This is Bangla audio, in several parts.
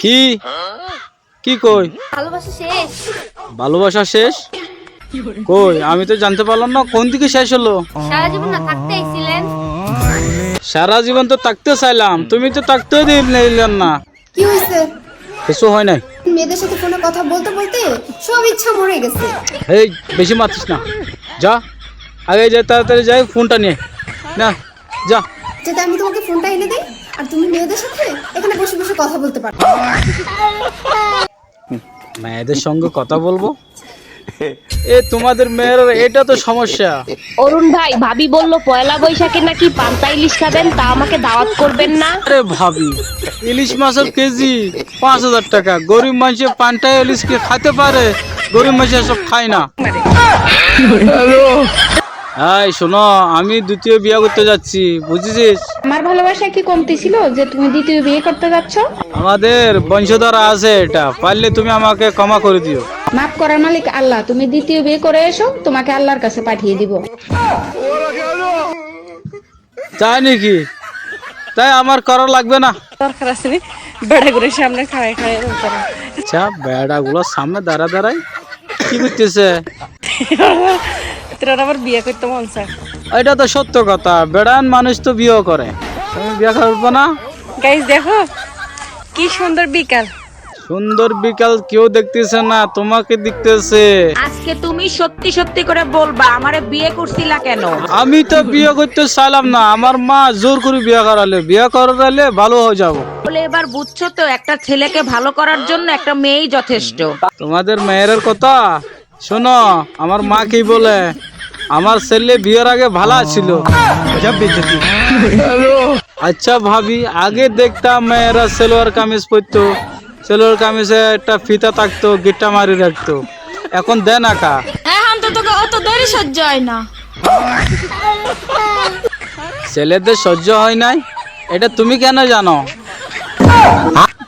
কি কি কই ভালোবাসা শেষ। ভালোবাসা শেষ? কই আমি তো জানতে পারলাম না কোন দিকে শেষ হলো। সারা জীবন না থাকতে আইছিলেন। সারা জীবন তো থাকতে চাইলাম, তুমি তো থাকতেও দিলেন না। কি হয়েছে? কিছু হয় নাই। মেয়েদের সাথে ফোনে কথা বলতে বলতে সব ইচ্ছা মরে গেছে। এই বেশি মাতিস না, যা আগে যা, তাড়াতাড়ি যাই ফোনটা নিয়ে না, যা। যাতে আমি তোমাকে ফোনটা এনে দেই আর তুমি মেয়েদের সাথে এখানে বসে বসে কথা বলতে পারো। মেয়েদের সঙ্গে কথা বলবো? এ তোমাদের মেয়ের এটা তো সমস্যা। অরুণ ভাই, ভাবি বললো পয়লা বৈশাখে নাকি পান্তা ইলিশ খাবেন, তা আমাকে দাওয়াত করবেন না? আরে ভাবি, ইলিশ মাছের কেজি 5,000 টাকা। গরিব মানুষের পান্তা ইলিশ কে খেতে পারে? গরিব মানুষ সব খায় না। এই শোনো, আমি দ্বিতীয় বিয়ে করতে যাচ্ছি, বুঝেছিস? আমার ভালোবাসা কি কমতি ছিল যে তুমি দ্বিতীয় বিয়ে করতে যাচ্ছ? আমাদের বংশধরা আছে এটা, পারলে তুমি আমাকে ক্ষমা করে দিও। মাফ করার মালিক আল্লাহ, তুমি দ্বিতীয় বিয়ে করে এসো, তোমাকে আল্লাহর কাছে পাঠিয়ে দিব। তাই নাকি? তাই আমার করা লাগবে না। দরকার আছে বেড়া করে সামনে খায় খায়। আচ্ছা, বেড়া গুলো সামনে দাঁড়ায় কি করতেছে? তোর আবার বিয়ে করতে মন চায়? এটা তো সত্য কথা, বেড়ান মানুষ তো বিয়ে করে। তুমি বিয়ে করবো না? গাইস দেখো কি সুন্দর বিকাল। সুন্দর বিকাল কেউ দেখতেছে না, তোমাকে দেখতেছে। আজকে তুমি সত্যি সত্যি করে বলবা আমারে বিয়ে করছিলা কেন? আমি তো বিয়ে করতে চাইলাম না, আমার মা জোর করে বিয়ে করালে, বিয়ে করালে ভালো হয়ে যাবো। বলে এবার বুঝছো তো, একটা ছেলেকে ভালো করার জন্য একটা মেয়েই যথেষ্ট। তোমাদের মেয়ের কথা শোনো, আমার মা কি বলে, আমার ছেলে বিয়ের আগে ভালো ছিল। আচ্ছা ভাবি, আগে দেখতাম মেয়েরা সেলোয়ার কামিজ পরতো, সেলোয়ার কামিজে একটা ফিতা থাকতো, গিট্টা মারি রাখতো। এখন দেন আকা। এখন তো তোকে অত দেরি সহ্য হয় না। ছেলেদের সহ্য হয় নাই, এটা তুমি কেন জানো?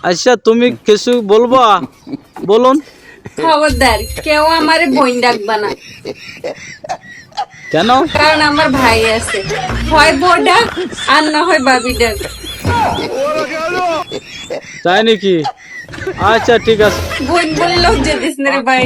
আচ্ছা তুমি কিছু বলবো? বলুন। খবরদার কেউ আমারে বোন ডাকবা না, কেন? কারণ আমার ভাই আছে, হয় বউ ডাক আর না হয় বাবি ডাক। তাই নাকি? আচ্ছা ঠিক আছে। বোন বললেও যে দিস না রে ভাই।